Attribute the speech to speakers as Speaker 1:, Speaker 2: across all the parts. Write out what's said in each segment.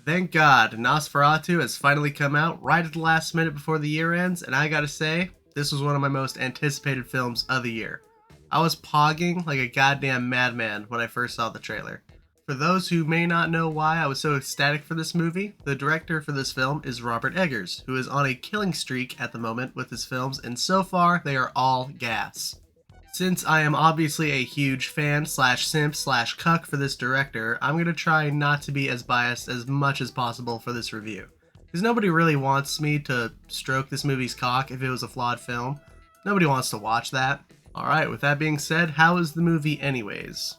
Speaker 1: Thank God, Nosferatu has finally come out right at the last minute before the year ends, and I gotta say, this was one of my most anticipated films of the year. I was pogging like a goddamn madman when I first saw the trailer. For those who may not know why I was so ecstatic for this movie, the director for this film is Robert Eggers, who is on a killing streak at the moment with his films, and so far they are all gas. Since I am obviously a huge fan slash simp slash cuck for this director, I'm going to try not to be as biased as much as possible for this review. Because nobody really wants me to stroke this movie's cock if it was a flawed film. Nobody wants to watch that. Alright, with that being said, how is the movie anyways?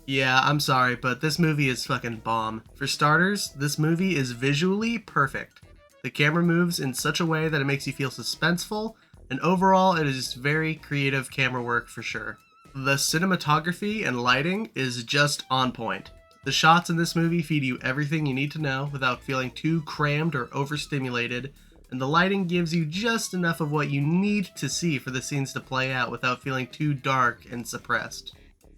Speaker 1: Yeah, I'm sorry, but this movie is fucking bomb. For starters, this movie is visually perfect. The camera moves in such a way that it makes you feel suspenseful, and overall, it is just very creative camera work for sure. The cinematography and lighting is just on point. The shots in this movie feed you everything you need to know without feeling too crammed or overstimulated, and the lighting gives you just enough of what you need to see for the scenes to play out without feeling too dark and suppressed.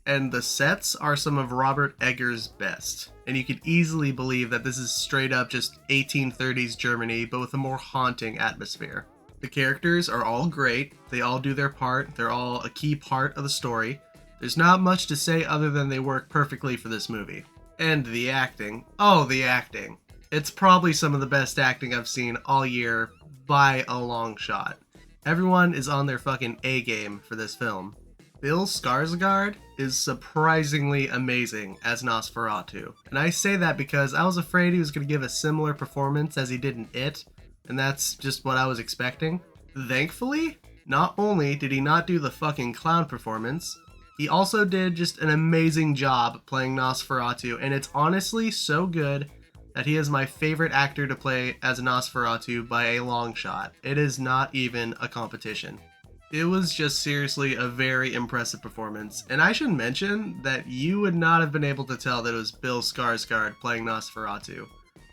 Speaker 1: And the sets are some of Robert Eggers' best, and you could easily believe that this is straight up just 1830s Germany, but with a more haunting atmosphere. The characters are all great, they all do their part, they're all a key part of the story. There's not much to say other than they work perfectly for this movie. And the acting. Oh, the acting. It's probably some of the best acting I've seen all year by a long shot. Everyone is on their fucking A game for this film. Bill Skarsgård is surprisingly amazing as Nosferatu. And I say that because I was afraid he was going to give a similar performance as he did in It, and that's just what I was expecting. Thankfully, not only did he not do the fucking clown performance, he also did just an amazing job playing Nosferatu, and it's honestly so good that he is my favorite actor to play as Nosferatu by a long shot. It is not even a competition. It was just seriously a very impressive performance, and I should mention that you would not have been able to tell that it was Bill Skarsgård playing Nosferatu.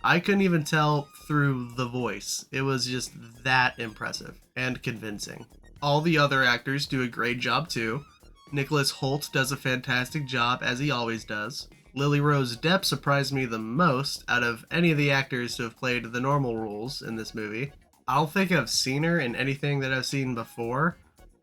Speaker 1: I couldn't even tell through the voice. It was just that impressive and convincing. All the other actors do a great job too. Nicholas Hoult does a fantastic job, as he always does. Lily Rose Depp surprised me the most out of any of the actors who have played the normal roles in this movie. I don't think I've seen her in anything that I've seen before,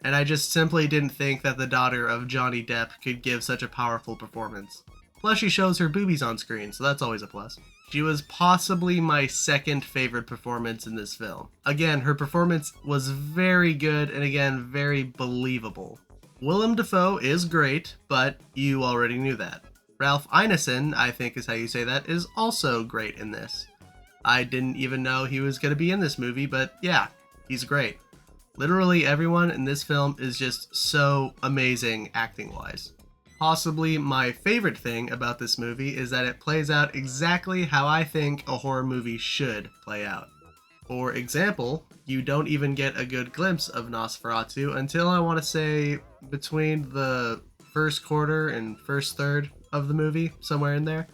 Speaker 1: and I just simply didn't think that the daughter of Johnny Depp could give such a powerful performance. Plus, she shows her boobies on screen, so that's always a plus. She was possibly my second favorite performance in this film. Again, her performance was very good and again, very believable. Willem Dafoe is great, but you already knew that. Ralph Ineson, I think is how you say that, is also great in this. I didn't even know he was going to be in this movie, but yeah, he's great. Literally everyone in this film is just so amazing acting-wise. Possibly my favorite thing about this movie is that it plays out exactly how I think a horror movie should play out. For example, you don't even get a good glimpse of Nosferatu until I want to say between the first quarter and first third of the movie, somewhere in there.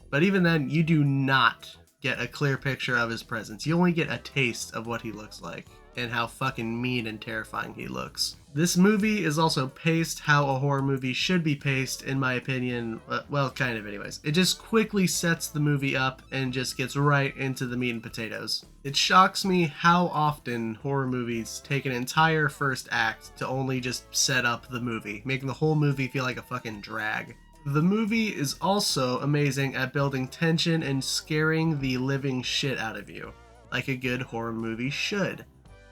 Speaker 1: But even then, you do not get a clear picture of his presence. You only get a taste of what he looks like and how fucking mean and terrifying he looks. This movie is also paced how a horror movie should be paced, in my opinion. Well, kind of anyways. It just quickly sets the movie up and just gets right into the meat and potatoes. It shocks me how often horror movies take an entire first act to only just set up the movie, making the whole movie feel like a fucking drag. The movie is also amazing at building tension and scaring the living shit out of you, like a good horror movie should.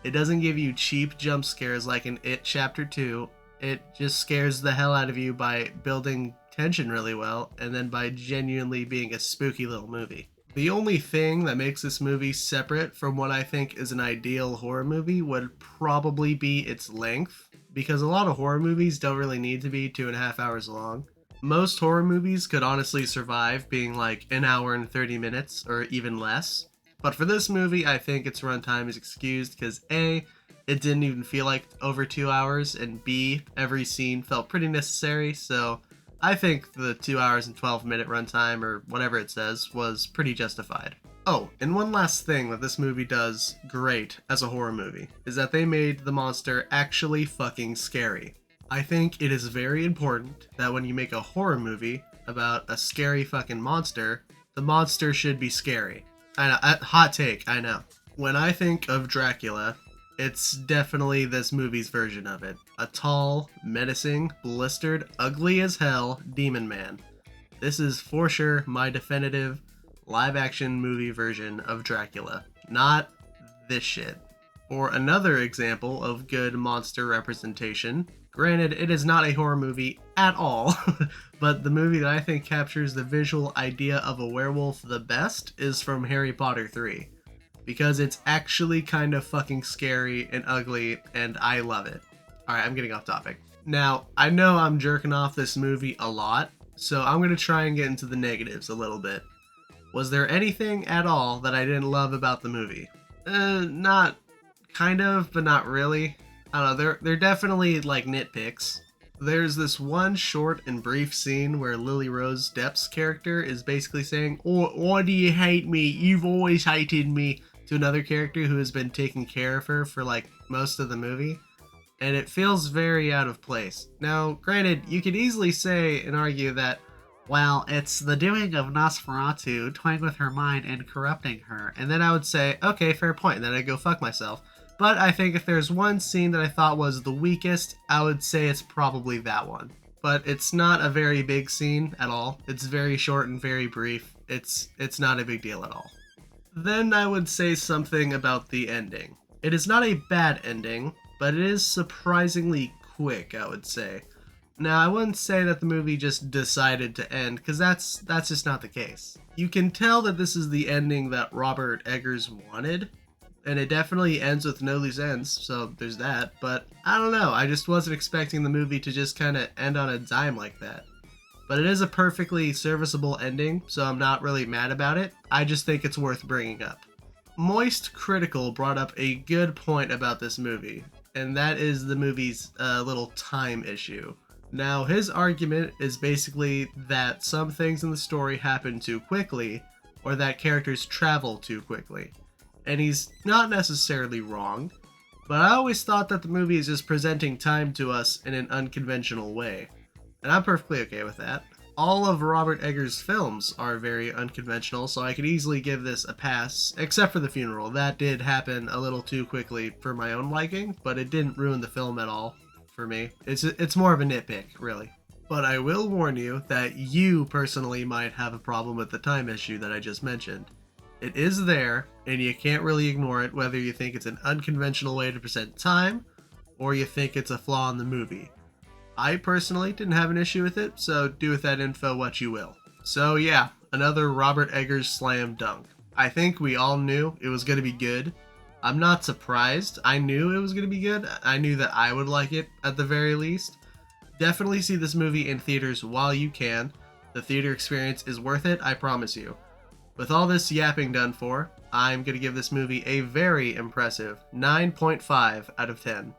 Speaker 1: It doesn't give you cheap jump scares like in It Chapter 2. It just scares the hell out of you by building tension really well, and then by genuinely being a spooky little movie. The only thing that makes this movie separate from what I think is an ideal horror movie would probably be its length, because a lot of horror movies don't really need to be 2.5 hours long. Most horror movies could honestly survive being like an hour and 30 minutes, or even less. But for this movie, I think its runtime is excused because A, it didn't even feel like over 2 hours, and B, every scene felt pretty necessary, so I think the 2 hours and 12-minute runtime, or whatever it says, was pretty justified. Oh, and one last thing that this movie does great as a horror movie is that they made the monster actually fucking scary. I think it is very important that when you make a horror movie about a scary fucking monster, The monster should be scary. I know, hot take, I know. When I think of Dracula, it's definitely this movie's version of it. A tall, menacing, blistered, ugly as hell demon man. This is for sure my definitive live-action movie version of Dracula. Not this shit. Or another example of good monster representation. Granted, it is not a horror movie at all, but the movie that I think captures the visual idea of a werewolf the best is from Harry Potter 3. Because it's actually kind of fucking scary and ugly, and I love it. Alright, I'm getting off topic. Now, I know I'm jerking off this movie a lot, so I'm going to try and get into the negatives a little bit. Was there anything at all that I didn't love about the movie? Not kind of, but not really. I don't know, they're definitely like nitpicks. There's this one short and brief scene where Lily Rose Depp's character is basically saying, "Oh, why do you hate me? You've always hated me," to another character who has been taking care of her for like most of the movie. And it feels very out of place. Now, granted, you could easily say and argue that, well, it's the doing of Nosferatu toying with her mind and corrupting her. And then I would say, okay, fair point, and then I'd go fuck myself. But I think if there's one scene that I thought was the weakest, I would say it's probably that one. But it's not a very big scene at all. It's very short and very brief. It's not a big deal at all. Then I would say something about the ending. It is not a bad ending, but it is surprisingly quick, I would say. Now, I wouldn't say that the movie just decided to end, because that's just not the case. You can tell that this is the ending that Robert Eggers wanted, and it definitely ends with no loose ends, so there's that, but I don't know, I just wasn't expecting the movie to just kind of end on a dime like that. But it is a perfectly serviceable ending, so I'm not really mad about it. I just think it's worth bringing up. Moist Critikal brought up a good point about this movie, and that is the movie's little time issue. Now, his argument is basically that some things in the story happen too quickly, or that characters travel too quickly. And he's not necessarily wrong, but I always thought that the movie is just presenting time to us in an unconventional way. And I'm perfectly okay with that. All of Robert Eggers' films are very unconventional, so I could easily give this a pass, except for The Funeral. That did happen a little too quickly for my own liking, but it didn't ruin the film at all for me. It's more of a nitpick, really. But I will warn you that you personally might have a problem with the time issue that I just mentioned. It is there, and you can't really ignore it, whether you think it's an unconventional way to present time, or you think it's a flaw in the movie. I personally didn't have an issue with it, so do with that info what you will. So yeah, another Robert Eggers slam dunk. I think we all knew it was going to be good. I'm not surprised. I knew it was going to be good. I knew that I would like it at the very least. Definitely see this movie in theaters while you can. The theater experience is worth it, I promise you. With all this yapping done for, I'm going to give this movie a very impressive 9.5 out of 10.